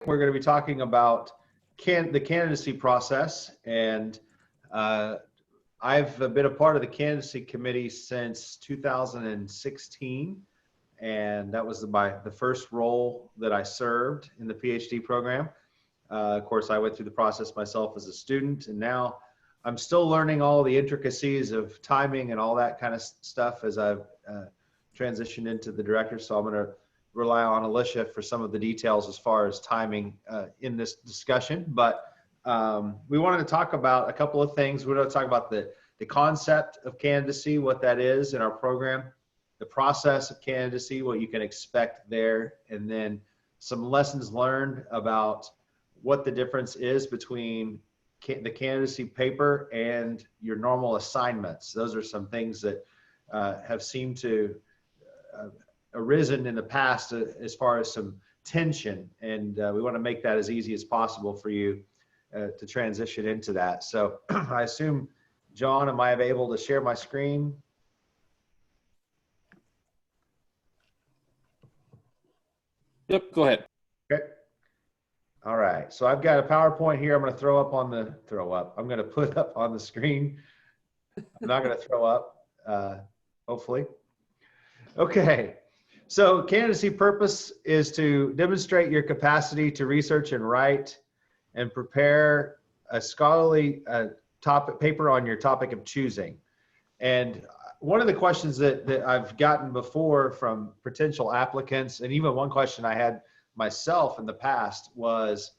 we're going to be talking about the candidacy process, and I've been a part of the candidacy committee since 2016, and that was the first role that I served in the PhD program. Of course, I went through the process myself as a student, and now I'm still learning all the intricacies of timing and all that kind of stuff as I've transitioned into the director. So I'm going to rely on Alicia for some of the details as far as timing in this discussion. But we wanted to talk about a couple of things. We're going to talk about the concept of candidacy, what that is in our program, the process of candidacy, what you can expect there, and then some lessons learned about what the difference is between the candidacy paper and your normal assignments. Those are some things that have seemed to arisen in the past as far as some tension, and we want to make that as easy as possible for you to transition into that. So I assume, John, am I able to share my screen? Yep, go ahead. Okay. All right, so I've got a PowerPoint here. I'm going to I'm going to put up on the screen. I'm not going to throw up, hopefully. Okay, so candidacy purpose is to demonstrate your capacity to research and write and prepare a scholarly paper on your topic of choosing. And one of the questions that I've gotten before from potential applicants, and even one question I had myself in the past, was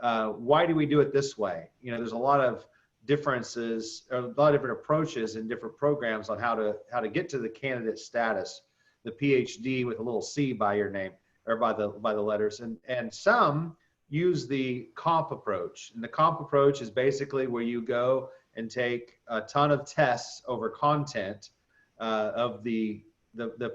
why do we do it this way? You know, there's a lot of differences, a lot of different approaches in different programs on how to get to the candidate status, the PhD with a little C by your name or by the letters, and some use the comp approach. And the comp approach is basically where you go and take a ton of tests over content of the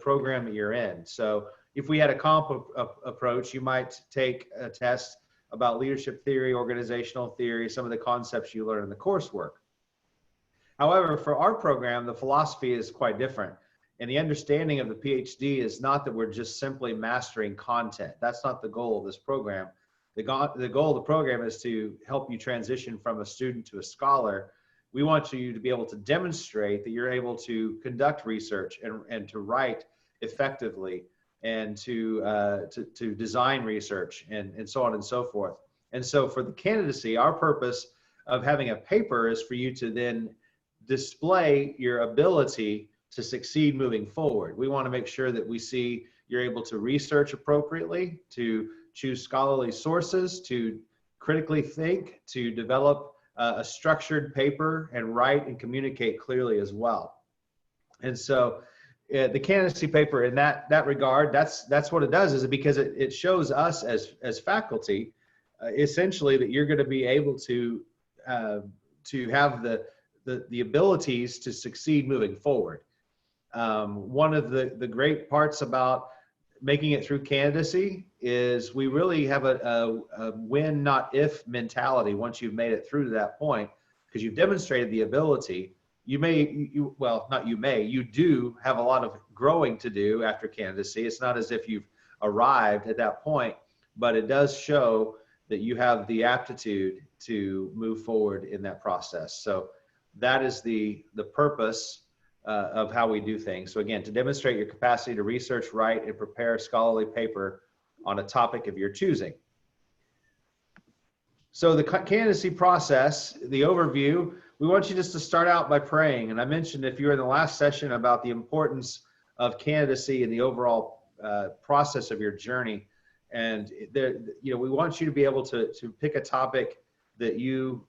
program that you're in. So if we had a comp approach, you might take a test about leadership theory, organizational theory, some of the concepts you learn in the coursework. However, for our program, the philosophy is quite different. And the understanding of the PhD is not that we're just simply mastering content. That's not the goal of this program. The goal of the program is to help you transition from a student to a scholar. We want you to be able to demonstrate that you're able to conduct research and to write effectively, and to design research and so on and so forth. And so for the candidacy, our purpose of having a paper is for you to then display your ability to succeed moving forward. We want to make sure that we see you're able to research appropriately, to choose scholarly sources, to critically think, to develop a structured paper, and write and communicate clearly as well. And so the candidacy paper in that regard, that's what it does, is because it shows us as faculty essentially that you're going to be able to have the abilities to succeed moving forward. One of the great parts about making it through candidacy is we really have a win not if mentality once you've made it through to that point, because you've demonstrated the ability. You do have a lot of growing to do after candidacy. It's not as if you've arrived at that point, but it does show that you have the aptitude to move forward in that process. So that is the purpose of how we do things. So again, to demonstrate your capacity to research, write, and prepare a scholarly paper on a topic of your choosing. So the candidacy process, the overview, we want you just to start out by praying. And I mentioned, if you were in the last session, about the importance of candidacy and the overall process of your journey. And we want you to be able to pick a topic that you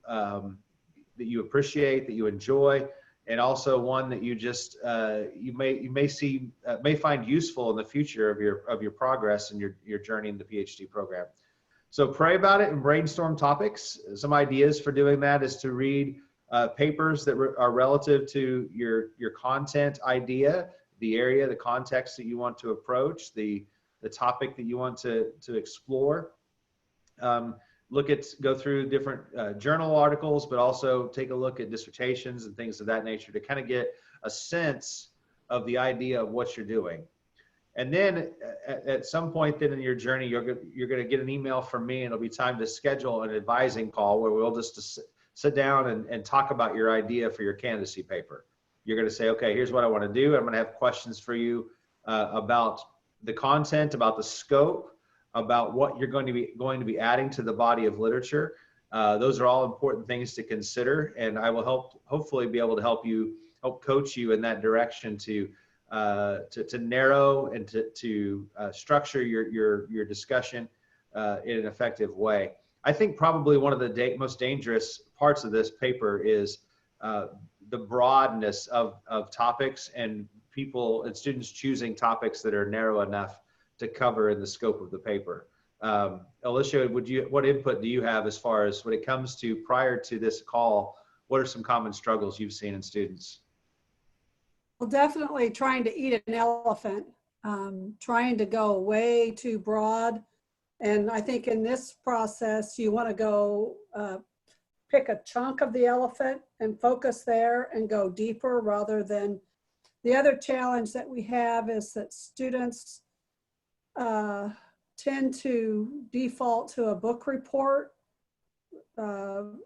appreciate, that you enjoy, and also one that you just you may find useful in the future of your progress and your journey in the PhD program. So pray about it and brainstorm topics. Some ideas for doing that is to read papers that are relative to your content idea, the area, the context that you want to approach, the topic that you want to explore. Go through different journal articles, but also take a look at dissertations and things of that nature to kind of get a sense of the idea of what you're doing. And then at some point then in your journey, you're going to get an email from me, and it'll be time to schedule an advising call where we'll just sit down and talk about your idea for your candidacy paper. You're going to say, okay, here's what I want to do. I'm going to have questions for you about the content, about the scope, about what you're going to be adding to the body of literature. Those are all important things to consider, and I will hopefully be able to help coach you in that direction to narrow and to structure your discussion in an effective way. I think probably one of the most dangerous parts of this paper is the broadness of topics and people and students choosing topics that are narrow enough to cover in the scope of the paper. Alicia, what input do you have as far as when it comes to prior to this call, what are some common struggles you've seen in students? Well, definitely trying to eat an elephant, trying to go way too broad. And I think in this process, you want to go pick a chunk of the elephant and focus there and go deeper rather than the other challenge that we have is that students tend to default to a book report, summative,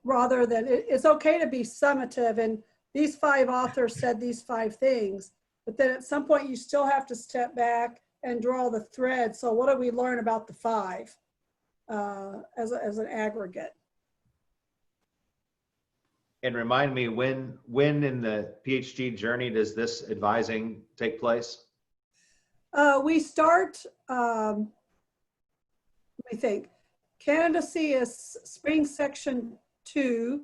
rather than it's okay to be summative. And these 5 authors said these 5 things, but then at some point you still have to step back and draw the thread. So what do we learn about the 5 as an aggregate? And remind me, when in the PhD journey does this advising take place? We start, let me think, Candidacy is spring section 2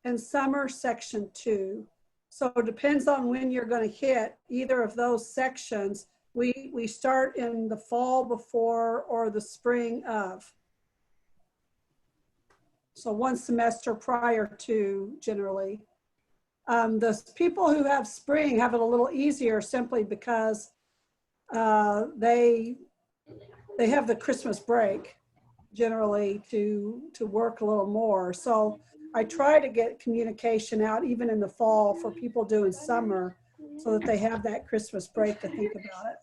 and summer section 2. So it depends on when you're going to hit either of those sections. We start in the fall before or the spring of. So one semester prior to generally. The people who have spring have it a little easier simply because they have the Christmas break generally to work a little more. So I try to get communication out even in the fall for people doing summer so that they have that Christmas break to think about it.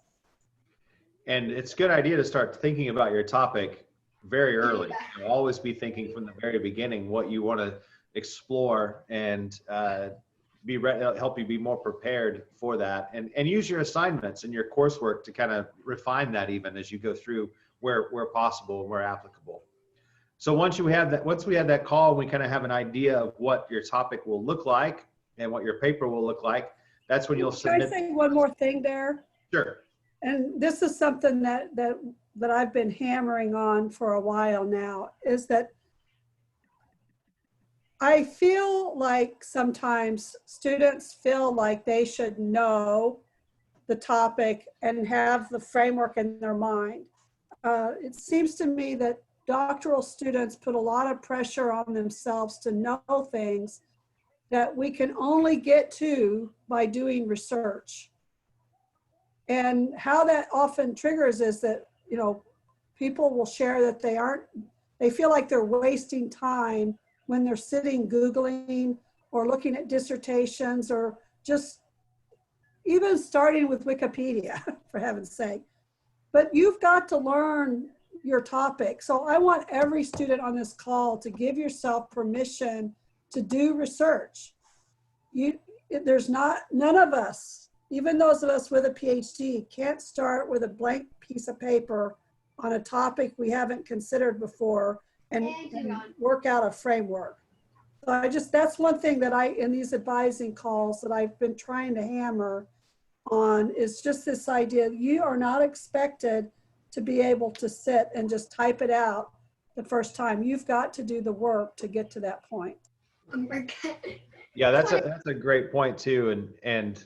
And it's a good idea to start thinking about your topic very early. You'll always be thinking from the very beginning what you want to explore and help you be more prepared for that, and use your assignments and your coursework to kind of refine that even as you go through where possible and where applicable. So once we have that call, we kind of have an idea of what your topic will look like and what your paper will look like. That's when you'll submit. Can I say one more thing there? Sure. And this is something that I've been hammering on for a while now, is that I feel like sometimes students feel like they should know the topic and have the framework in their mind. It seems to me that doctoral students put a lot of pressure on themselves to know things that we can only get to by doing research. And how that often triggers is that, you know, people will share that they feel like they're wasting time when they're sitting Googling or looking at dissertations or just even starting with Wikipedia, for heaven's sake. But you've got to learn your topic. So I want every student on this call to give yourself permission to do research. None of us, even those of us with a PhD, can't start with a blank piece of paper on a topic we haven't considered before and work out a framework. So that's one thing that in these advising calls that I've been trying to hammer on is just this idea, you are not expected to be able to sit and just type it out the first time. You've got to do the work to get to that point. Yeah, that's a great point too. And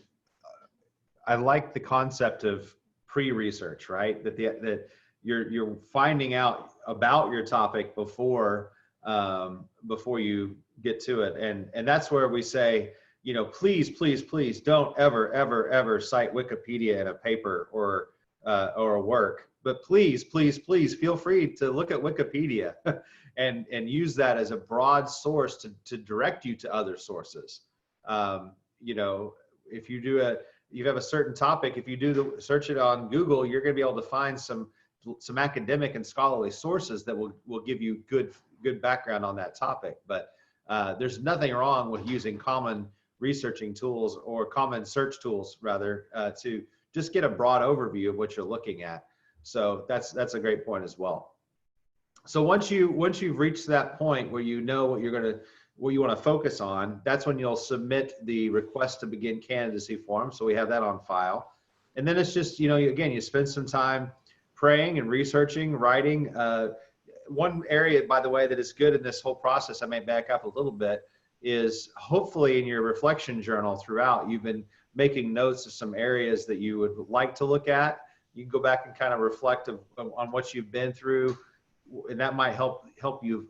I like the concept of pre-research, right? That you're finding out about your topic before you get to it. And that's where we say, you know, please don't ever cite Wikipedia in a paper or a work. But please feel free to look at Wikipedia and use that as a broad source to direct you to other sources. You know, if you do you have a certain topic, if you do the search it on Google, you're going to be able to find some academic and scholarly sources that will give you good background on that topic. But there's nothing wrong with using common researching tools, or common search tools rather, to just get a broad overview of what you're looking at. So that's a great point as well. So once you've reached that point where you know what you want to focus on, that's when you'll submit the request to begin candidacy form. So we have that on file. And then it's just, again, you spend some time praying and researching, writing. One area, by the way, that is good in this whole process, I may back up a little bit, is hopefully in your reflection journal throughout, you've been making notes of some areas that you would like to look at. You can go back and kind of reflect on what you've been through, and that might help you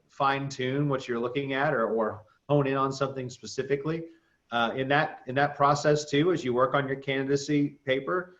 fine tune what you're looking at, or hone in on something specifically. In that process too, as you work on your candidacy paper,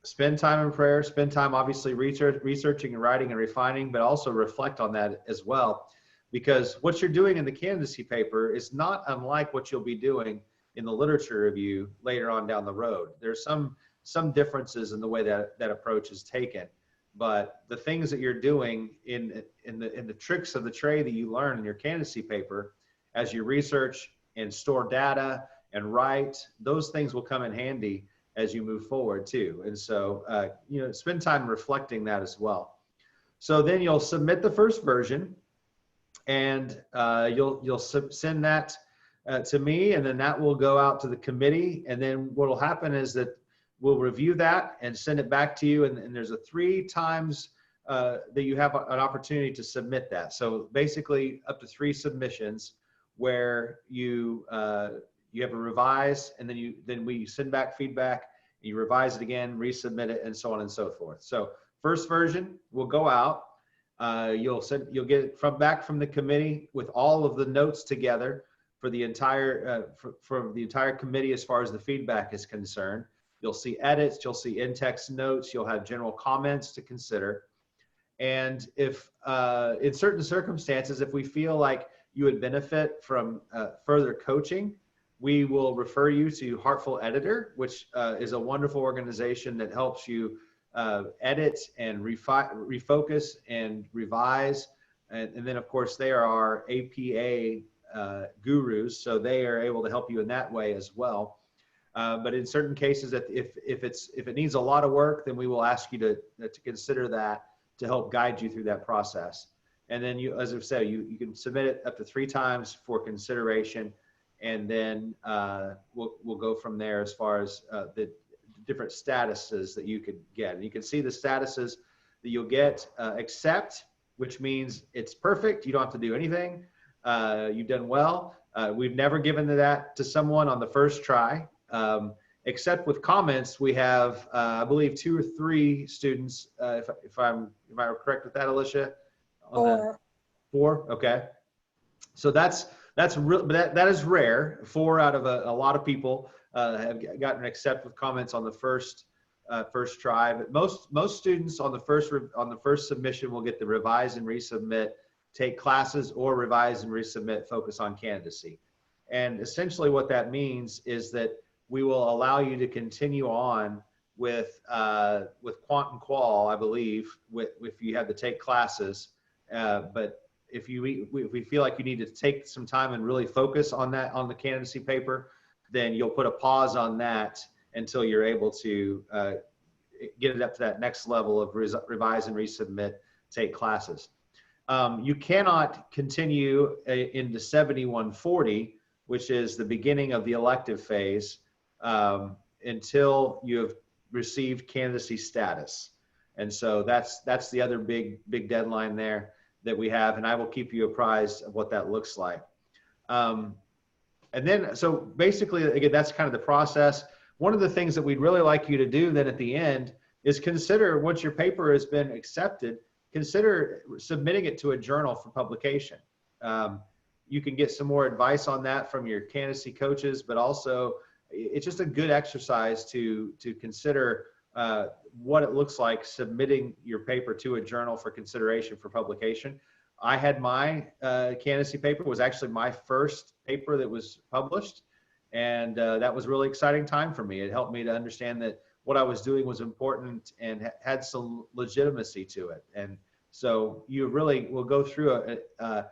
spend time in prayer, spend time obviously researching and writing and refining, but also reflect on that as well. Because what you're doing in the candidacy paper is not unlike what you'll be doing in the literature review later on down the road. There's some differences in the way that approach is taken, but the things that you're doing in the tricks of the trade that you learn in your candidacy paper, as you research and store data and write, those things will come in handy as you move forward too. And so, spend time reflecting that as well. So then you'll submit the first version, and you'll send that to me, and then that will go out to the committee. And then what will happen is that we'll review that and send it back to you. And there's 3 times that you have an opportunity to submit that. So basically up to 3 submissions where you have a revise, and then we send back feedback, you revise it again, resubmit it, and so on and so forth. So first version will go out. You'll get it back from the committee with all of the notes together for the entire for the entire committee as far as the feedback is concerned. You'll see edits, you'll see in-text notes, you'll have general comments to consider. And if in certain circumstances, if we feel like you would benefit from further coaching, we will refer you to Heartful Editor, which is a wonderful organization that helps you edit and refocus and revise. And then of course they are our APA gurus, so they are able to help you in that way as well. But in certain cases, if it needs a lot of work, then we will ask you to consider that to help guide you through that process. And then you, as I've said, you can submit it up to 3 times for consideration, and then we'll go from there as far as the different statuses that you could get. And you can see the statuses that you'll get. Accept, which means it's perfect, you don't have to do anything, you've done well. We've never given that to someone on the first try. Except with comments, we have, I believe, 2 or 3 students, if I'm correct with that, Alicia? 4. 4, okay. So that's real, but that is rare. 4 out of a lot of people have gotten accept with comments on the first try. But most students on the first submission will get the revise and resubmit, take classes, or revise and resubmit, focus on candidacy. And essentially what that means is that we will allow you to continue on with Quant and Qual, I believe, if you have to take classes. But if we feel like you need to take some time and really focus on that, on the candidacy paper, then you'll put a pause on that until you're able to get it up to that next level of revise and resubmit, take classes. You cannot continue into 7140, which is the beginning of the elective phase, until you have received candidacy status. And so that's the other big deadline there that we have, and I will keep you apprised of what that looks like. And then, so basically, again, that's kind of the process. One of the things that we'd really like you to do then at the end is consider, once your paper has been accepted, consider submitting it to a journal for publication. You can get some more advice on that from your candidacy coaches, but also it's just a good exercise to consider what it looks like submitting your paper to a journal for consideration for publication. I had my candidacy paper was actually my first paper that was published, And that was a really exciting time for me. It helped me to understand that what I was doing was important and had some legitimacy to it. And so you really will go through a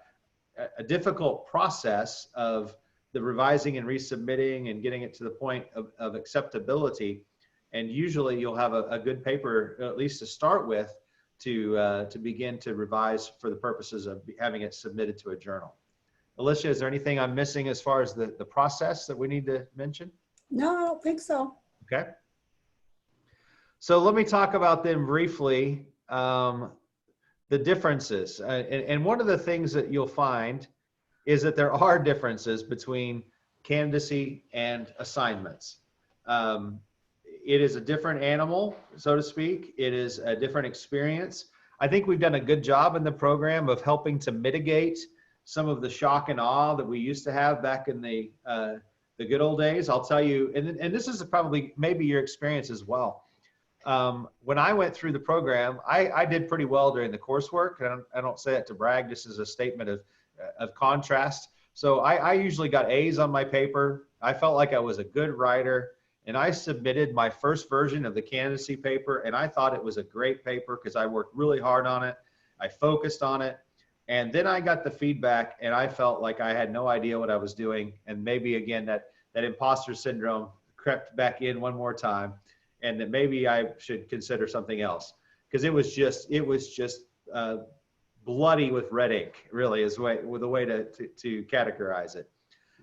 difficult process of the revising and resubmitting and getting it to the point of acceptability. And usually you'll have a good paper, at least to start with, to begin to revise for the purposes of having it submitted to a journal. Alicia, is there anything I'm missing as far as the process that we need to mention? No, I don't think so. Okay. So let me talk about them briefly, the differences. And one of the things that you'll find is that there are differences between candidacy and assignments. It is a different animal, so to speak. It is a different experience. I think we've done a good job in the program of helping to mitigate some of the shock and awe that we used to have back in the good old days. I'll tell you, and this is probably maybe your experience as well. When I went through the program, I did pretty well during the coursework. And I don't say that to brag, just as a statement of contrast. So I usually got A's on my paper. I felt like I was a good writer. And I submitted my first version of the candidacy paper, and I thought it was a great paper because I worked really hard on it. I focused on it. And then I got the feedback, and I felt like I had no idea what I was doing. And maybe, again, that imposter syndrome crept back in one more time, and that maybe I should consider something else, because it was just bloody with red ink, really, is the way to categorize it.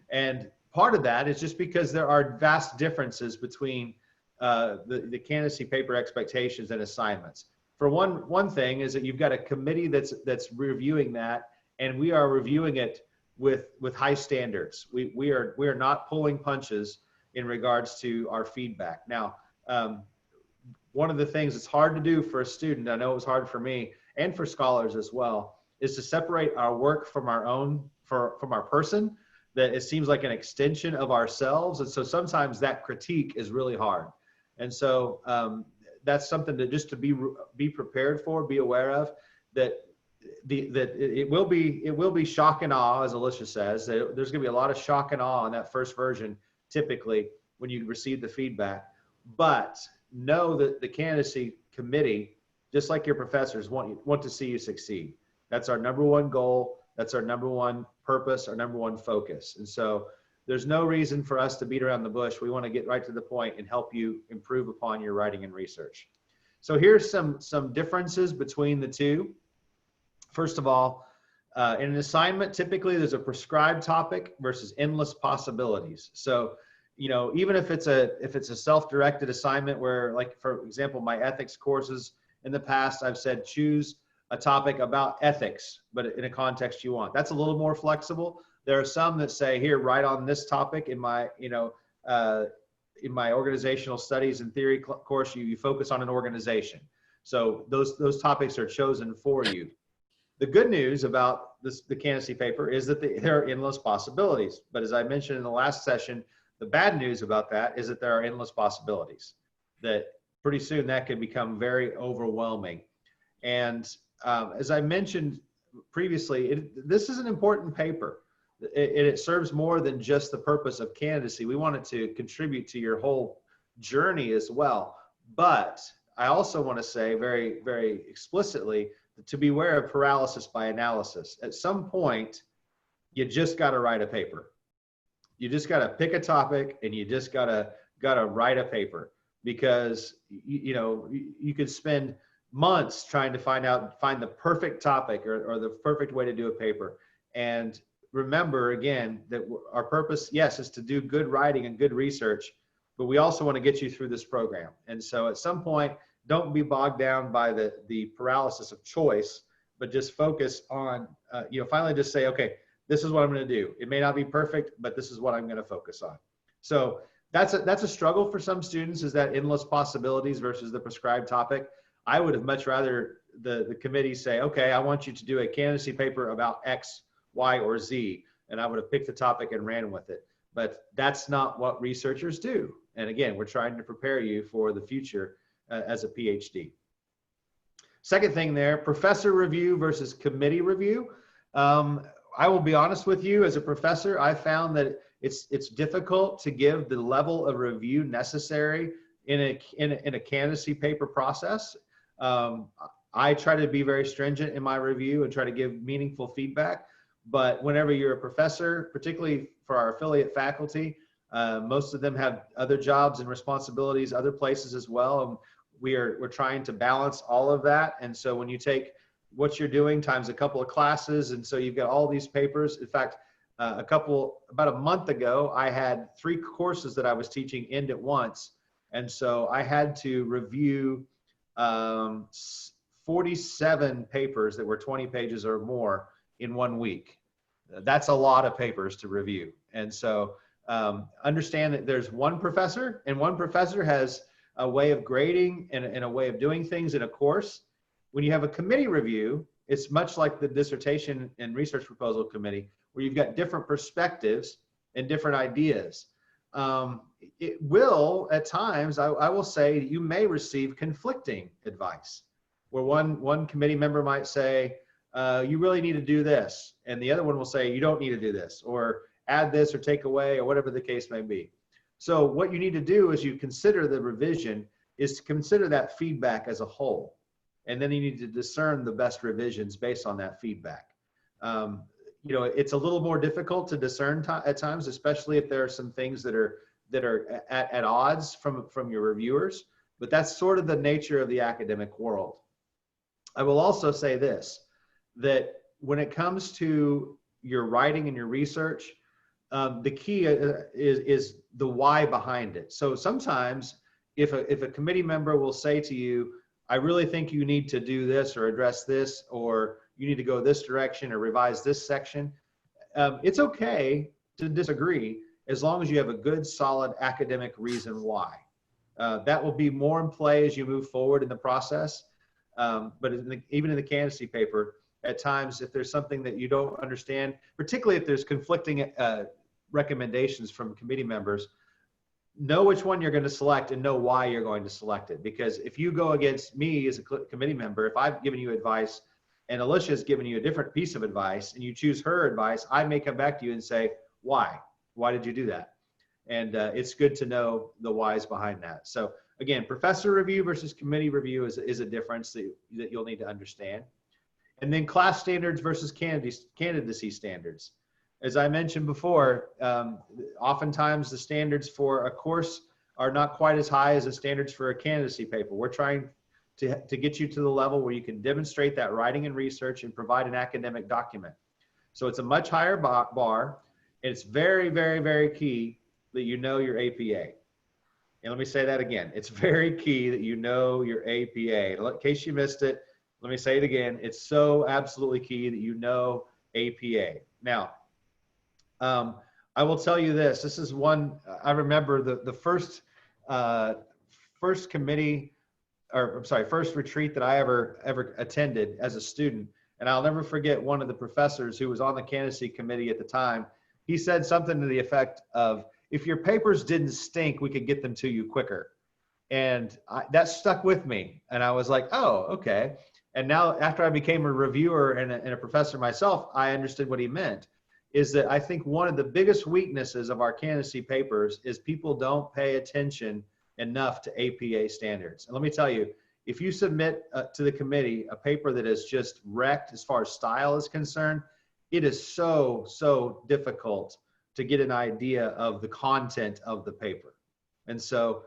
And part of that is just because there are vast differences between the candidacy paper expectations and assignments. For one thing is that you've got a committee that's reviewing that, and we are reviewing it with high standards. We are not pulling punches in regards to our feedback. Now, one of the things that's hard to do for a student, I know it was hard for me and for scholars as well, is to separate our work from our person. That it seems like an extension of ourselves. And so sometimes that critique is really hard. And so that's something to just to be prepared for, be aware of, that it will be shock and awe, as Alicia says. There's gonna be a lot of shock and awe in that first version, typically, when you receive the feedback. But know that the candidacy committee, just like your professors, want to see you succeed. That's our number one goal. That's our number one purpose, our number one focus. And so there's no reason for us to beat around the bush. We want to get right to the point and help you improve upon your writing and research. So here's some differences between the two. First of all, in an assignment, typically there's a prescribed topic versus endless possibilities. So, you know, even if it's a self-directed assignment where, like, for example, my ethics courses in the past, I've said choose a topic about ethics, but in a context you want. That's a little more flexible. There are some that say, here, write on this topic in my, in my organizational studies and theory course, you focus on an organization. So those topics are chosen for you. The good news about the candidacy paper is that there are endless possibilities. But as I mentioned in the last session, the bad news about that is that there are endless possibilities, that pretty soon that can become very overwhelming. And as I mentioned previously, this is an important paper. It serves more than just the purpose of candidacy. We want it to contribute to your whole journey as well. But I also want to say very, very explicitly to beware of paralysis by analysis. At some point, you just got to write a paper. You just got to pick a topic and you just got to write a paper, because you could spend months trying to find the perfect topic or the perfect way to do a paper. And remember, again, that our purpose, yes, is to do good writing and good research, but we also want to get you through this program. And so at some point, don't be bogged down by the paralysis of choice, but just focus on, finally just say, okay, this is what I'm going to do. It may not be perfect, but this is what I'm going to focus on. So that's a struggle for some students, is that endless possibilities versus the prescribed topic. I would have much rather the committee say, okay, I want you to do a candidacy paper about X, Y, or Z, and I would have picked the topic and ran with it. But that's not what researchers do. And again, we're trying to prepare you for the future as a PhD. Second thing there, professor review versus committee review. I will be honest with you, as a professor, I found that it's difficult to give the level of review necessary in a candidacy paper process. I try to be very stringent in my review and try to give meaningful feedback. But whenever you're a professor, particularly for our affiliate faculty, most of them have other jobs and responsibilities, other places as well. And we're trying to balance all of that. And so when you take what you're doing times a couple of classes, and so you've got all these papers. In fact, about a month ago, I had 3 courses that I was teaching end at once. And so I had to review 47 papers that were 20 pages or more in 1 week. That's a lot of papers to review. And so understand that there's one professor, and one professor has a way of grading and a way of doing things in a course. When you have a committee review, it's much like the dissertation and research proposal committee, where you've got different perspectives and different ideas. It will, at times, I will say, you may receive conflicting advice, where one committee member might say, you really need to do this, and the other one will say, you don't need to do this, or add this or take away, or whatever the case may be. So what you need to do as you consider the revision is to consider that feedback as a whole. And then you need to discern the best revisions based on that feedback. You know, it's a little more difficult to discern at times, especially if there are some things that are at odds from your reviewers, but that's sort of the nature of the academic world. I will also say this, that when it comes to your writing and your research, the key is the why behind it. So sometimes if a committee member will say to you, I really think you need to do this or address this, or you need to go this direction or revise this section, it's okay to disagree as long as you have a good, solid academic reason why. That will be more in play as you move forward in the process. But even in the candidacy paper, at times, if there's something that you don't understand, particularly if there's conflicting recommendations from committee members, know which one you're going to select and know why you're going to select it. Because if you go against me as a committee member, if I've given you advice and Alicia has given you a different piece of advice and you choose her advice, I may come back to you and say, why? Why did you do that? And it's good to know the whys behind that. So again, professor review versus committee review is a difference that you'll need to understand. And then class standards versus candidacy standards. As I mentioned before, oftentimes the standards for a course are not quite as high as the standards for a candidacy paper. We're trying to get you to the level where you can demonstrate that writing and research and provide an academic document. So it's a much higher bar. And it's very, very, very key that you know your APA. And let me say that again. It's very key that you know your APA. In case you missed it, let me say it again. It's so absolutely key that you know APA. Now, I will tell you this. This is one, I remember the first committee, or I'm sorry, first retreat that I ever attended as a student. And I'll never forget one of the professors who was on the candidacy committee at the time. He said something to the effect of, if your papers didn't stink, we could get them to you quicker. And that stuck with me. And I was like, oh, okay. And now after I became a reviewer and a professor myself, I understood what he meant. Is that I think one of the biggest weaknesses of our candidacy papers is people don't pay attention enough to APA standards. And let me tell you, if you submit to the committee a paper that is just wrecked as far as style is concerned, it is so difficult to get an idea of the content of the paper. And so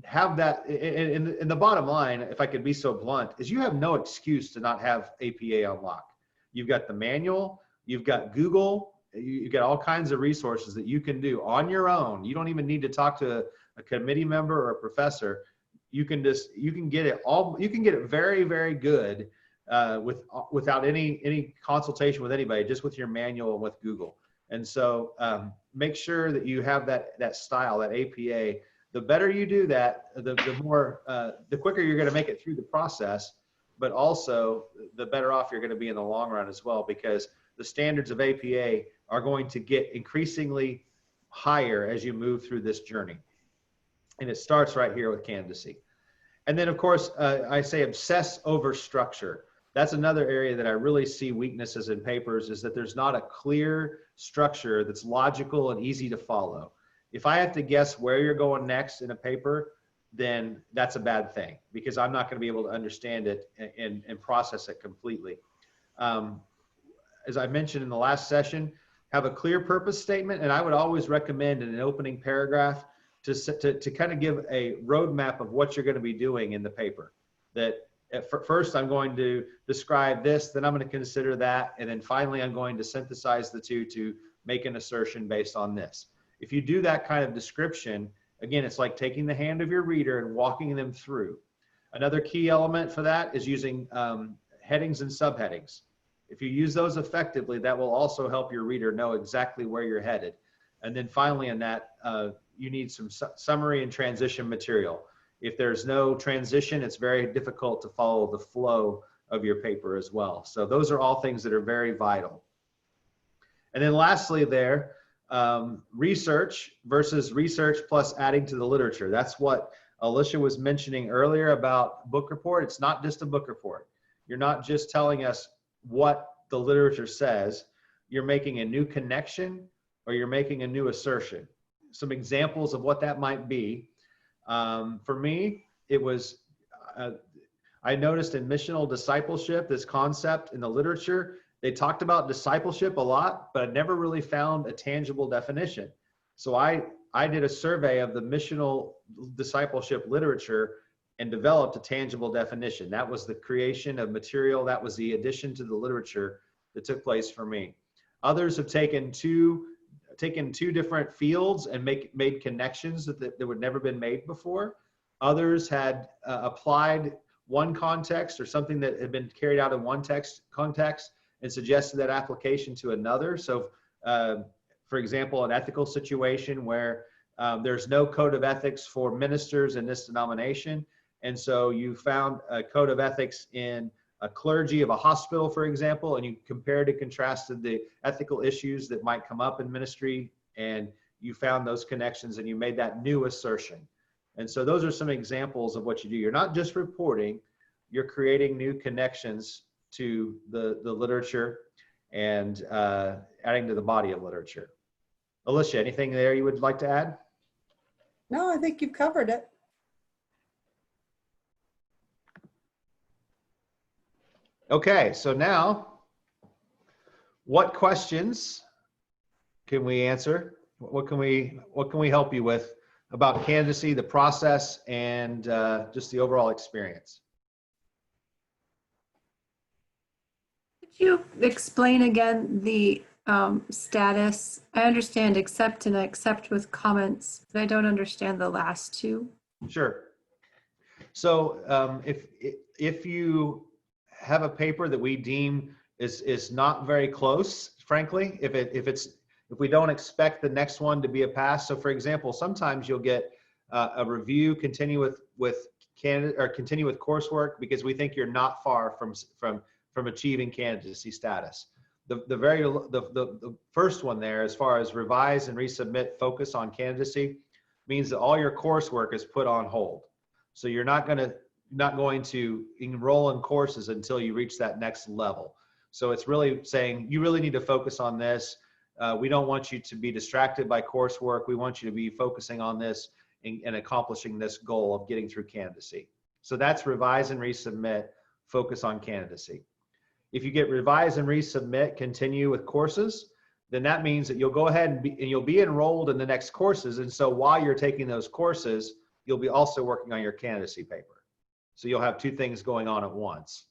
have that, and the bottom line, if I could be so blunt, is you have no excuse to not have APA on lock. You've got the manual, you've got Google, you've got all kinds of resources that you can do on your own. You don't even need to talk to a committee member or a professor. You can get it very, very good without any consultation with anybody, just with your manual and with Google. And so make sure that you have that style, that APA. The better you do that, the quicker you're going to make it through the process, but also the better off you're going to be in the long run as well, because the standards of APA are going to get increasingly higher as you move through this journey. And it starts right here with candidacy. And then of course, I say obsess over structure. that's another area that I really see weaknesses in papers, is that there's not a clear structure that's logical and easy to follow. If I have to guess where you're going next in a paper, then that's a bad thing, because I'm not going to be able to understand it and process it completely. As I mentioned in the last session, have a clear purpose statement. And I would always recommend in an opening paragraph to kind of give a roadmap of what you're going to be doing in the paper. That at first I'm going to describe this, then I'm going to consider that, and then finally I'm going to synthesize the two to make an assertion based on this. If you do that kind of description, again, it's like taking the hand of your reader and walking them through. Another key element for that is using headings and subheadings. If you use those effectively, that will also help your reader know exactly where you're headed. And then finally in that, you need some summary and transition material. If there's no transition, it's very difficult to follow the flow of your paper as well. So those are all things that are very vital. And then lastly there, research versus research plus adding to the literature. That's what Alicia was mentioning earlier about book report. It's not just a book report. You're not just telling us what the literature says. You're making a new connection or you're making a new assertion. Some examples of what that might be. For me, it was, I noticed in missional discipleship, this concept in the literature, they talked about discipleship a lot, but I never really found a tangible definition. So I did a survey of the missional discipleship literature and developed a tangible definition. That was the creation of material. That was the addition to the literature that took place for me. Others have taken two different fields and made connections that would never been made before. Others had applied one context or something that had been carried out in one context and suggested that application to another. So for example, an ethical situation where there's no code of ethics for ministers in this denomination. And so you found a code of ethics in a clergy of a hospital, for example, and you compared and contrasted the ethical issues that might come up in ministry, and you found those connections and you made that new assertion. And so those are some examples of what you do. You're not just reporting, you're creating new connections to the literature and adding to the body of literature. Alicia, anything there you would like to add? No, I think you've covered it. Okay, so now, what questions can we answer? What can we help you with about candidacy, the process, and just the overall experience? Could you explain again the status? I understand accept and accept with comments, but I don't understand the last two. Sure. So if you have a paper that we deem is not very close, frankly, if we don't expect the next one to be a pass. So for example, sometimes you'll get a review, continue with candidate or continue with coursework because we think you're not far from achieving candidacy status. The first one there, as far as revise and resubmit, focus on candidacy, means that all your coursework is put on hold. So you're not going to enroll in courses until you reach that next level. So it's really saying you really need to focus on this. We don't want you to be distracted by coursework. We want you to be focusing on this and accomplishing this goal of getting through candidacy. So that's revise and resubmit, focus on candidacy. If you get revise and resubmit, continue with courses, then that means that you'll go ahead and you'll be enrolled in the next courses. And so while you're taking those courses, you'll be also working on your candidacy paper. So you'll have two things going on at once.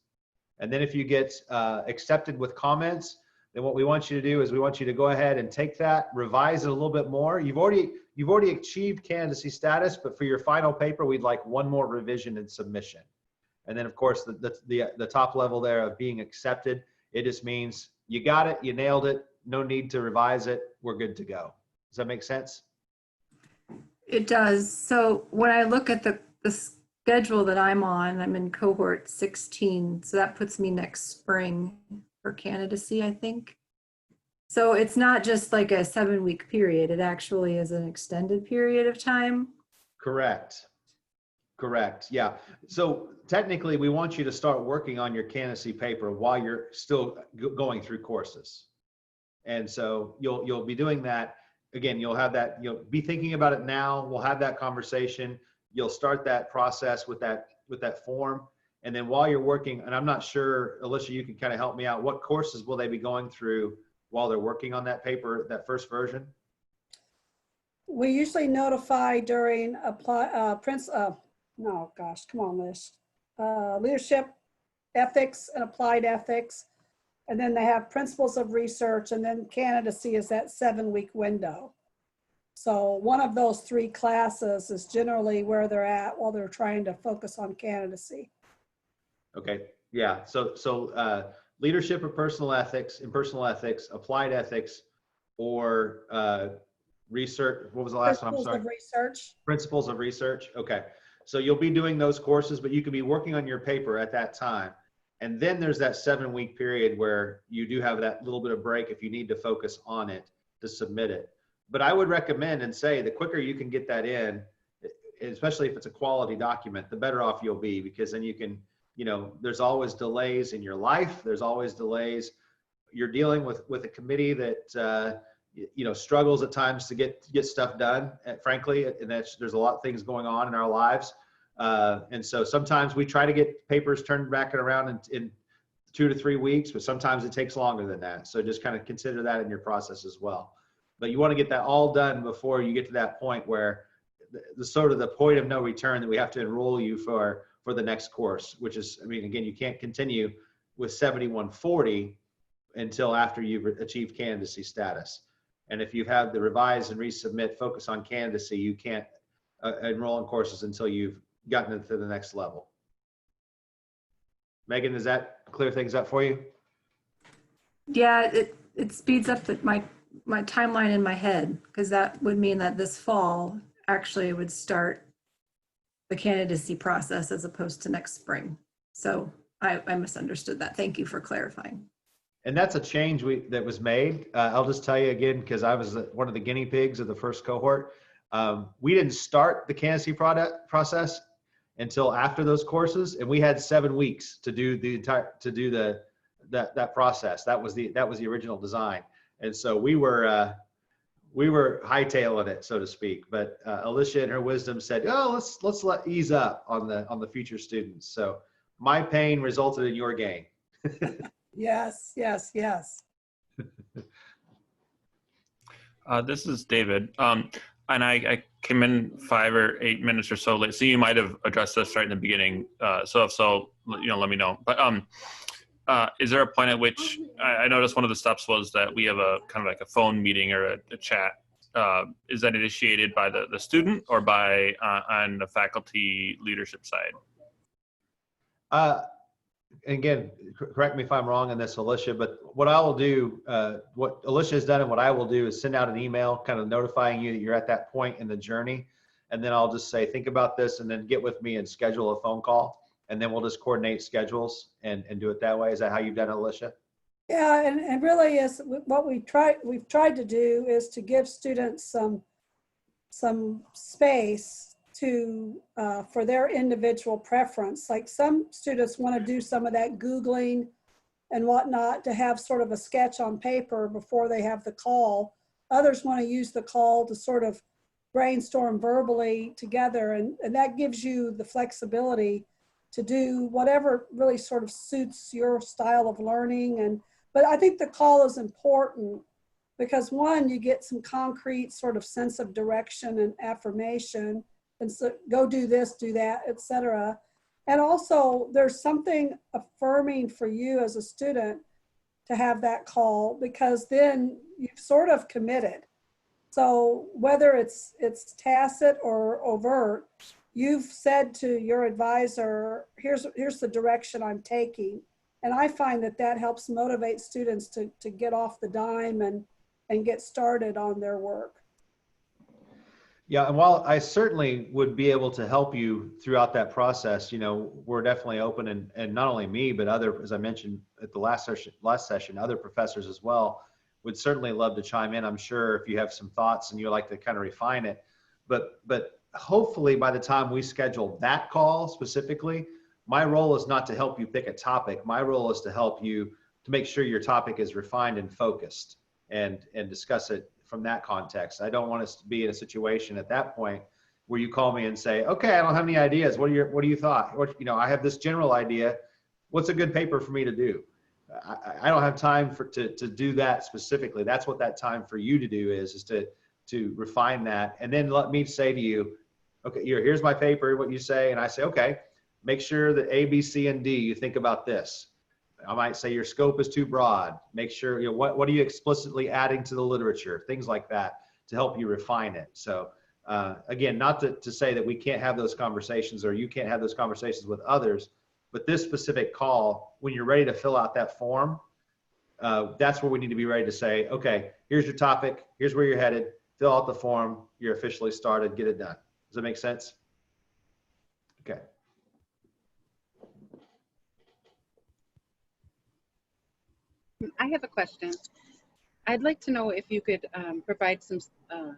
And then if you get accepted with comments, then what we want you to do is we want you to go ahead and take that, revise it a little bit more. You've already achieved candidacy status, but for your final paper, we'd like one more revision and submission. And then of course, the top level there of being accepted, it just means you got it, you nailed it, no need to revise it, we're good to go. Does that make sense? It does. So when I look at the schedule that I'm on, I'm in cohort 16. So that puts me next spring for candidacy, I think. So it's not just like a 7-week period. It actually is an extended period of time. Correct. Correct. Yeah. So technically, we want you to start working on your candidacy paper while you're still going through courses. And so you'll be doing that. Again, you'll be thinking about it now. We'll have that conversation. You'll start that process with that form. And then while you're working, and I'm not sure, Alicia, you can kind of help me out. What courses will they be going through while they're working on that paper, that first version? We usually notify during no, gosh, come on, Liz. Leadership, ethics, and applied ethics. And then they have principles of research, and then candidacy is that 7-week window. So one of those 3 classes is generally where they're at while they're trying to focus on candidacy. Okay. Yeah. So leadership or personal ethics, applied ethics, or research. What was the last one? I'm sorry. Principles of research. Principles of research. Okay. So you'll be doing those courses, but you can be working on your paper at that time. And then there's that 7-week period where you do have that little bit of break if you need to focus on it to submit it. But I would recommend and say the quicker you can get that in, especially if it's a quality document, the better off you'll be, because then you can, there's always delays in your life. There's always delays. You're dealing with a committee that, struggles at times to get stuff done, frankly, and there's a lot of things going on in our lives. And so sometimes we try to get papers turned back around in 2 to 3 weeks, but sometimes it takes longer than that. So just kind of consider that in your process as well. But you want to get that all done before you get to that point where the sort of the point of no return that we have to enroll you for the next course, which is, again, you can't continue with 7140 until after you've achieved candidacy status. And if you have the revise and resubmit focus on candidacy, you can't enroll in courses until you've gotten it to the next level. Megan, does that clear things up for you? Yeah, it speeds up my timeline in my head, because that would mean that this fall actually would start the candidacy process as opposed to next spring. So I misunderstood that. Thank you for clarifying. And that's a change that was made. I'll just tell you again, because I was one of the guinea pigs of the first cohort. We didn't start the candidacy process until after those courses, and we had 7 weeks to do that process. That was the original design, and so we were hightailing it, so to speak. But Alicia, in her wisdom, said, "Oh, let's ease up on the future students." So my pain resulted in your gain. Yes, yes, yes. This is David. And I came in 5 or 8 minutes or so late, so you might have addressed this right in the beginning. So if so, let me know. But is there a point at which I noticed one of the steps was that we have a kind of like a phone meeting or a chat? Is that initiated by the student or by on the faculty leadership side? Again, correct me if I'm wrong on this, Alicia, but what I will do, what Alicia has done and what I will do is send out an email kind of notifying you that you're at that point in the journey. And then I'll just say, think about this, and then get with me and schedule a phone call. And then we'll just coordinate schedules and do it that way. Is that how you've done it, Alicia? Yeah, and really is what we've tried to do is to give students some space to for their individual preference. Like some students want to do some of that Googling and whatnot to have sort of a sketch on paper before they have the call. Others want to use the call to sort of brainstorm verbally together, and that gives you the flexibility to do whatever really sort of suits your style of learning. But I think the call is important because, one, you get some concrete sort of sense of direction and affirmation, and so go do this, do that, etc. And also there's something affirming for you as a student to have that call, because then you've sort of committed. So whether it's tacit or overt, you've said to your advisor, here's the direction I'm taking. And I find that helps motivate students to get off the dime and get started on their work. Yeah, and while I certainly would be able to help you throughout that process, we're definitely open, and not only me, but other, as I mentioned at the last session, other professors as well would certainly love to chime in. I'm sure if you have some thoughts and you'd like to kind of refine it, but hopefully by the time we schedule that call specifically, my role is not to help you pick a topic. My role is to help you to make sure your topic is refined and focused, and discuss it from that context. I don't want us to be in a situation at that point where you call me and say, okay, I don't have any ideas. What do you thought? What, you know, I have this general idea. What's a good paper for me to do? I don't have time to do that specifically. That's what that time for you to do is to refine that. And then let me say to you, okay, here's my paper, what you say. And I say, okay, make sure that A, B, C, and D, you think about this. I might say your scope is too broad. Make sure, you know, what are you explicitly adding to the literature? Things like that to help you refine it. So again, not to say that we can't have those conversations or you can't have those conversations with others, but this specific call, when you're ready to fill out that form, that's where we need to be ready to say, okay, here's your topic, here's where you're headed, fill out the form, you're officially started, get it done. Does that make sense? Okay. I have a question. I'd like to know if you could provide some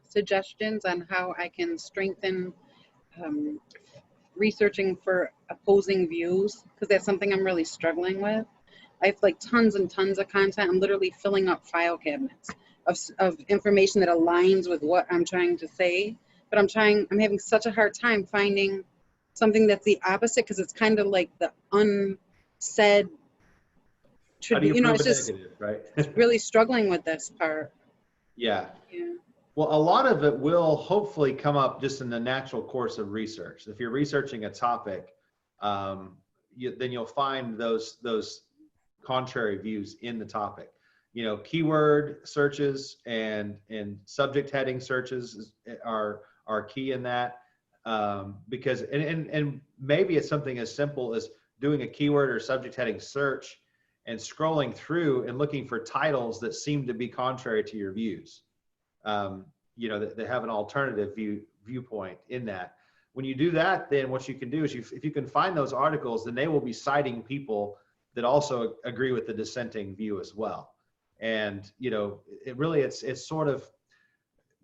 suggestions on how I can strengthen researching for opposing views, because that's something I'm really struggling with. I have like tons and tons of content. I'm literally filling up file cabinets of information that aligns with what I'm trying to say, but I'm having such a hard time finding something that's the opposite, because it's kind of like the unsaid. How do you know, prove it's a just negative, right? really struggling with this part. Yeah. Yeah. Well, a lot of it will hopefully come up just in the natural course of research. If you're researching a topic, then you'll find those contrary views in the topic. You know, keyword searches and subject heading searches are key in that, because and maybe it's something as simple as doing a keyword or subject heading search and scrolling through and looking for titles that seem to be contrary to your views. You know, that have an alternative viewpoint in that. When you do that, then what you can do is if you can find those articles, then they will be citing people that also agree with the dissenting view as well. And, you know, it's sort of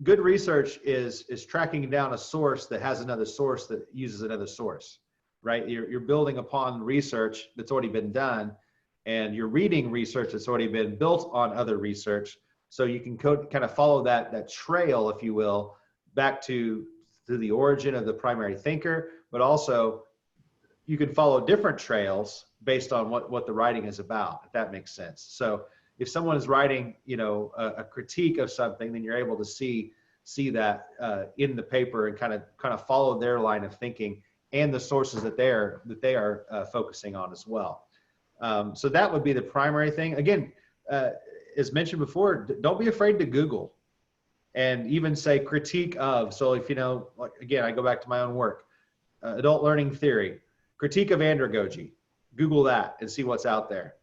good research is tracking down a source that has another source that uses another source, right? You're building upon research that's already been done, and you're reading research that's already been built on other research. So you can kind of follow that trail, if you will, back to the origin of the primary thinker, but also you can follow different trails based on what the writing is about, if that makes sense. So if someone is writing, you know, a critique of something, then you're able to see that in the paper and kind of follow their line of thinking and the sources that they are focusing on as well. So that would be the primary thing. Again, as mentioned before, don't be afraid to Google and even say critique of. So if, you know, like, again, I go back to my own work, adult learning theory, critique of andragogy, Google that and see what's out there.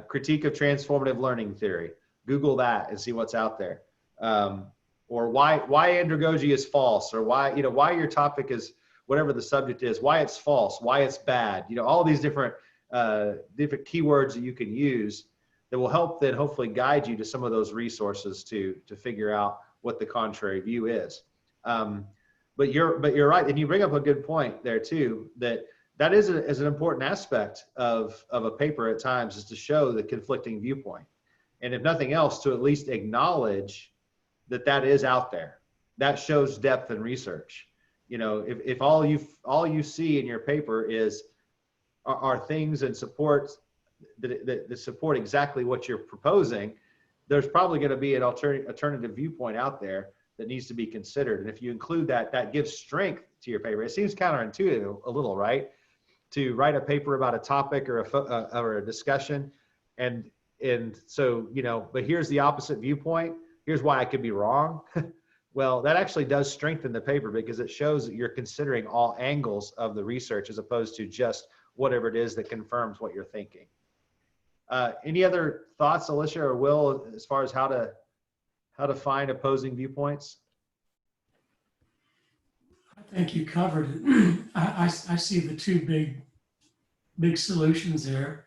Critique of transformative learning theory, Google that and see what's out there. Or why andragogy is false, or why your topic is, whatever the subject is, why it's false, why it's bad, you know, all these different keywords that you can use that will help then hopefully guide you to some of those resources to figure out what the contrary view is. But you're right, and you bring up a good point there too, that is an important aspect of a paper at times, is to show the conflicting viewpoint, and if nothing else, to at least acknowledge that is out there. That shows depth in research. You know, if all you see in your paper are things and supports that support exactly what you're proposing, there's probably going to be an alternative viewpoint out there that needs to be considered. And if you include that, that gives strength to your paper. It seems counterintuitive a little, right? To write a paper about a topic or a discussion, and so, you know, but here's the opposite viewpoint. Here's why I could be wrong. Well, that actually does strengthen the paper, because it shows that you're considering all angles of the research as opposed to just whatever it is that confirms what you're thinking. Any other thoughts, Alicia or Will, as far as how to find opposing viewpoints? I think you covered it. I see the two big solutions there.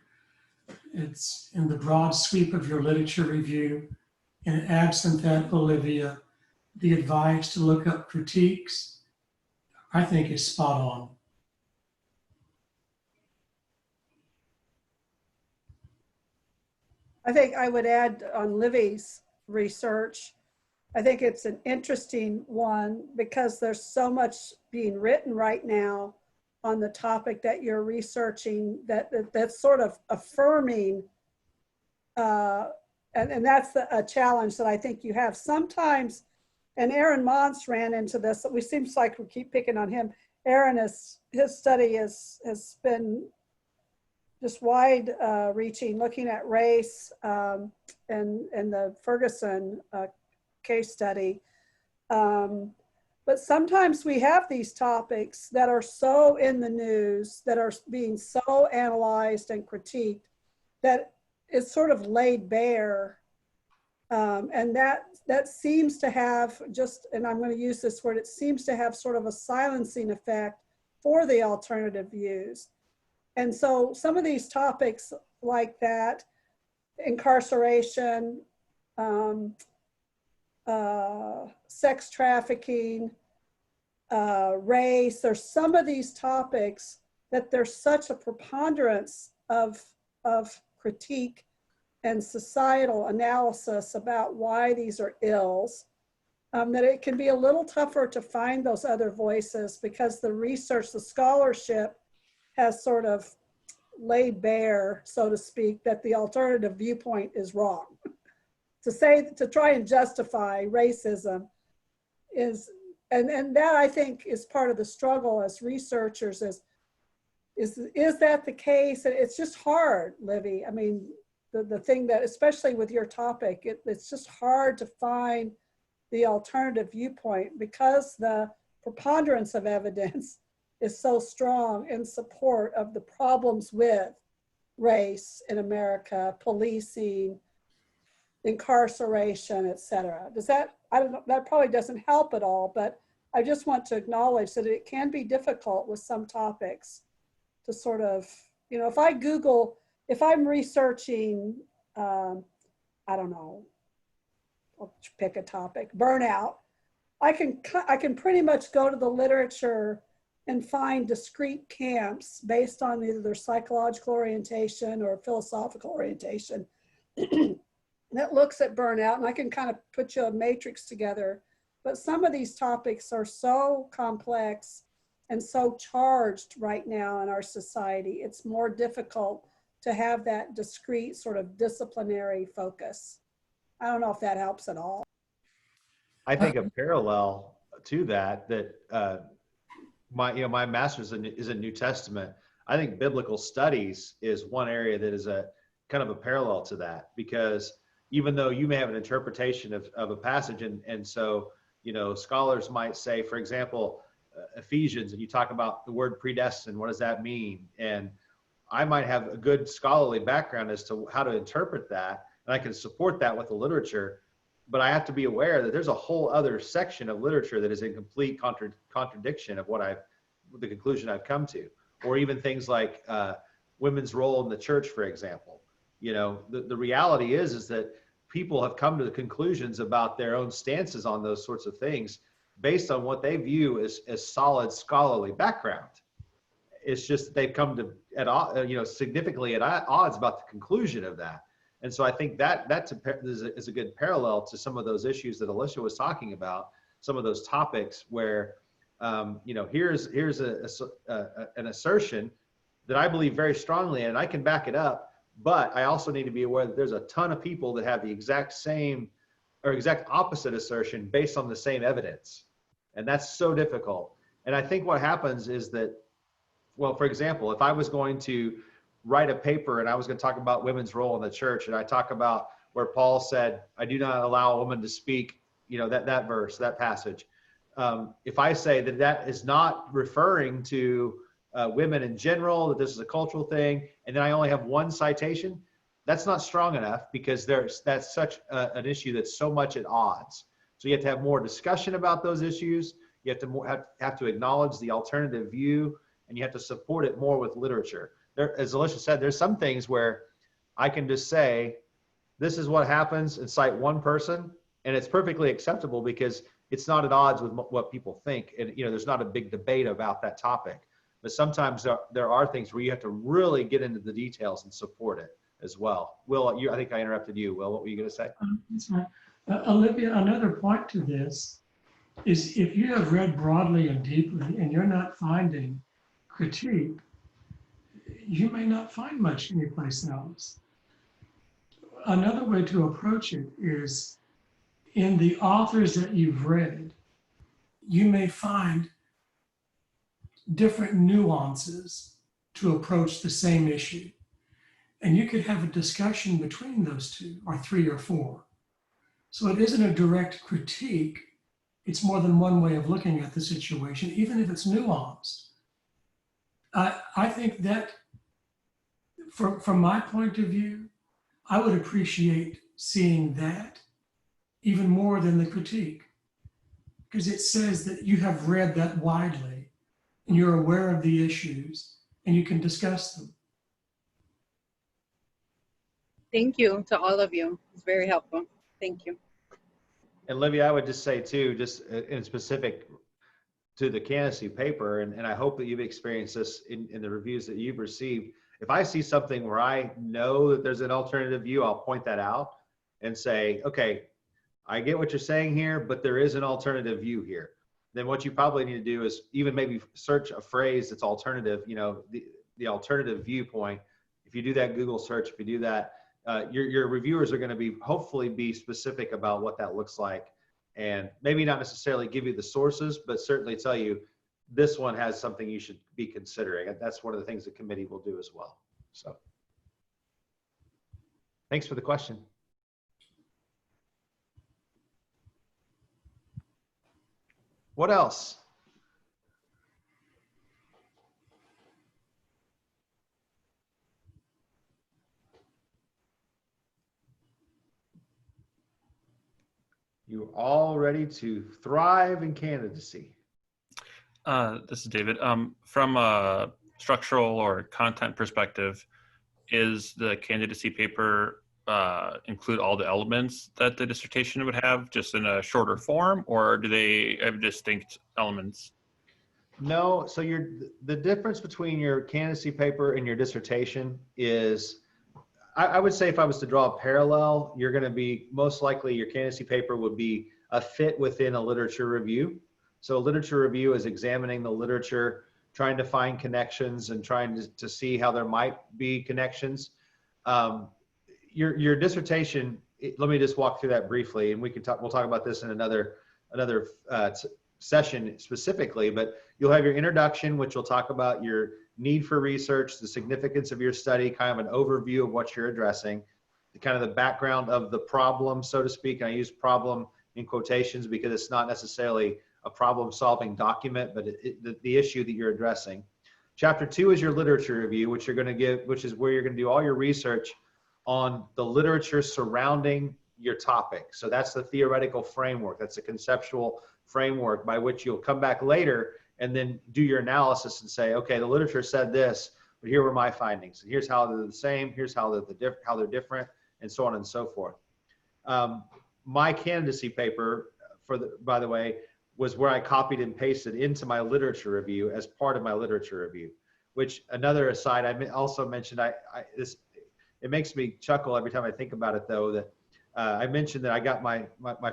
It's in the broad sweep of your literature review, and absent that, Olivia, the advice to look up critiques I think is spot on. I think I would add on Livy's research, I think it's an interesting one because there's so much being written right now on the topic that you're researching that's sort of affirming, and that's a challenge that I think you have sometimes. And Aaron Mons ran into this. We seems like we keep picking on him. Aaron his study has been just wide reaching, looking at race and the Ferguson case study. But sometimes we have these topics that are so in the news, that are being so analyzed and critiqued, that it's sort of laid bare. And that seems to have just, and I'm going to use this word, it seems to have sort of a silencing effect for the alternative views. And so some of these topics like that, incarceration, sex trafficking, race, there's some of these topics that there's such a preponderance of critique and societal analysis about why these are ills, that it can be a little tougher to find those other voices because the research, the scholarship has sort of laid bare, so to speak, that the alternative viewpoint is wrong. To try and justify racism is, and that I think is part of the struggle as researchers is that the case? It's just hard, Livy. I mean, the thing that, especially with your topic, it's just hard to find the alternative viewpoint because the preponderance of evidence is so strong in support of the problems with race in America, policing, incarceration, et cetera. Does that, I don't know, that probably doesn't help at all, but I just want to acknowledge that it can be difficult with some topics to sort of, you know, if I Google, if I'm researching, I don't know, I'll pick a topic, burnout, I can pretty much go to the literature and find discrete camps based on either their psychological orientation or philosophical orientation that looks at burnout, and I can kind of put you a matrix together. But some of these topics are so complex and so charged right now in our society, it's more difficult to have that discrete sort of disciplinary focus. I don't know if that helps at all. I think a parallel to that my master's is in New Testament. I think biblical studies is one area that is a kind of a parallel to that, because even though you may have an interpretation of a passage, and so, you know, scholars might say, for example, Ephesians, and you talk about the word predestined, what does that mean? And I might have a good scholarly background as to how to interpret that, and I can support that with the literature, but I have to be aware that there's a whole other section of literature that is in complete contradiction of the conclusion I've come to. Or even things like women's role in the church, for example. You know, the reality is that people have come to the conclusions about their own stances on those sorts of things based on what they view as solid scholarly background. It's just that they've come to significantly at odds about the conclusion of that. And so I think that is a good parallel to some of those issues that Alicia was talking about, some of those topics where, here's an assertion that I believe very strongly in, and I can back it up, but I also need to be aware that there's a ton of people that have the exact same or exact opposite assertion based on the same evidence. And that's so difficult. And I think what happens is that, well, for example, if I was going to write a paper and I was going to talk about women's role in the church, and I talk about where Paul said, I do not allow a woman to speak, that verse, that passage. If I say that is not referring to women in general, that this is a cultural thing, and then I only have one citation, that's not strong enough, because that's such an issue that's so much at odds. So you have to have more discussion about those issues. You have to acknowledge the alternative view, and you have to support it more with literature. As Alicia said, there's some things where I can just say, this is what happens, and cite one person, and it's perfectly acceptable because it's not at odds with what people think. And, you know, there's not a big debate about that topic, but sometimes there are things where you have to really get into the details and support it as well. Will, I think I interrupted you. Will, what were you going to say? That's right. Olivia, another point to this is if you have read broadly and deeply and you're not finding critique, you may not find much anyplace else. Another way to approach it is in the authors that you've read, you may find different nuances to approach the same issue. And you could have a discussion between those two, or three or four. So it isn't a direct critique. It's more than one way of looking at the situation, even if it's nuanced. I think that from my point of view, I would appreciate seeing that even more than the critique, because it says that you have read that widely and you're aware of the issues and you can discuss them. Thank you to all of you. It's very helpful. Thank you. And Olivia, I would just say too, just in specific to the candidacy paper, and I hope that you've experienced this in the reviews that you've received. If I see something where I know that there's an alternative view, I'll point that out and say, okay, I get what you're saying here, but there is an alternative view here. Then what you probably need to do is even maybe search a phrase that's alternative, you know, the alternative viewpoint. If you do that Google search, if you do that, your reviewers are going to be hopefully be specific about what that looks like, and maybe not necessarily give you the sources, but certainly tell you this one has something you should be considering. And that's one of the things the committee will do as well. So thanks for the question. What else? You're all ready to thrive in candidacy. This is David. From a structural or content perspective, is the candidacy paper include all the elements that the dissertation would have just in a shorter form, or do they have distinct elements? No, so the difference between your candidacy paper and your dissertation is, I would say if I was to draw a parallel, you're going to be most likely your candidacy paper would be a fit within a literature review. So a literature review is examining the literature, trying to find connections and trying to see how there might be connections. Your dissertation, let me just walk through that briefly, and we'll talk about this in another session specifically, but you'll have your introduction, which will talk about your need for research, the significance of your study, kind of an overview of what you're addressing, kind of the background of the problem, so to speak. And I use problem in quotations because it's not necessarily a problem-solving document, but the issue that you're addressing. Chapter 2 is your literature review, which is where you're going to do all your research on the literature surrounding your topic. So that's the theoretical framework. That's a conceptual framework by which you'll come back later and then do your analysis and say, okay, the literature said this, but here were my findings. And here's how they're the same. Here's how they're different, and so on and so forth. My candidacy paper, by the way, was where I copied and pasted into my literature review as part of my literature review. Which, another aside, I also mentioned, it makes me chuckle every time I think about it, though, that I mentioned that I got my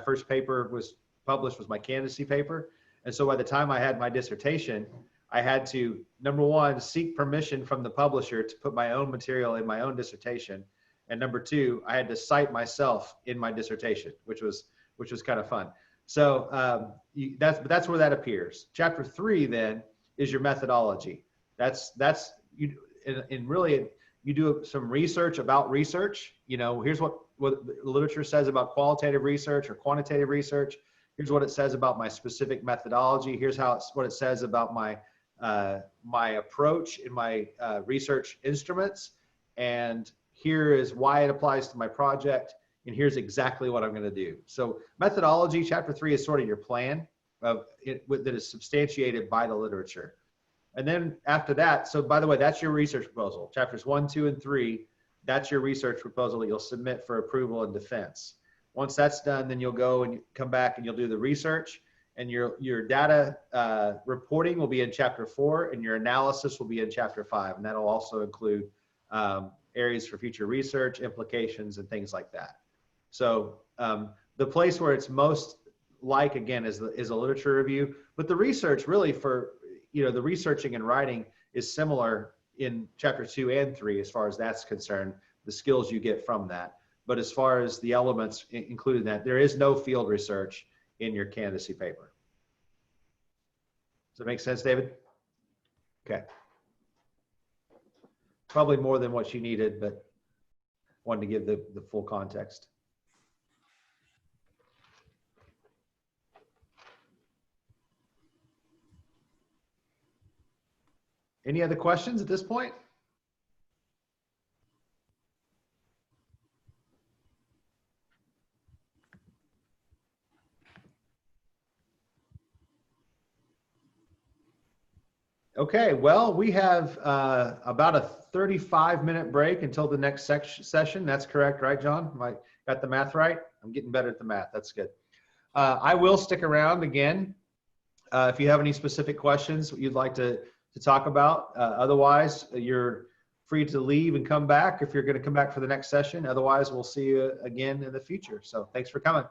first paper was published was my candidacy paper. And so by the time I had my dissertation, I had to, number one, seek permission from the publisher to put my own material in my own dissertation. And number two, I had to cite myself in my dissertation, which was kind of fun. So that's where that appears. Chapter 3 then is your methodology. That's you, and really you do some research about research. You know, here's what the literature says about qualitative research or quantitative research. Here's what it says about my specific methodology. Here's what it says about my my approach in my research instruments. And here is why it applies to my project. And here's exactly what I'm going to do. So methodology, chapter 3 is sort of your plan of it that is substantiated by the literature. And then after that, so by the way, that's your research proposal. Chapters 1, 2, and 3, that's your research proposal that you'll submit for approval and defense. Once that's done, then you'll go and come back and you'll do the research. and your data reporting will be in chapter 4, and your analysis will be in chapter 5, and that'll also include areas for future research, implications, and things like that. So the place where it's most like, again, is a literature review, but the research really for, the researching and writing is similar in chapter 2 and 3 as far as that's concerned, the skills you get from that. But as far as the elements included in that, there is no field research in your candidacy paper. Does that make sense, David? Okay. Probably more than what you needed, but wanted to give the full context. Any other questions at this point? Okay, well, we have about a 35-minute break until the next session. That's correct, right, John? Am I got the math right? I'm getting better at the math. That's good. I will stick around again if you have any specific questions you'd like to talk about. Otherwise, you're free to leave and come back if you're going to come back for the next session. Otherwise, we'll see you again in the future. So thanks for coming.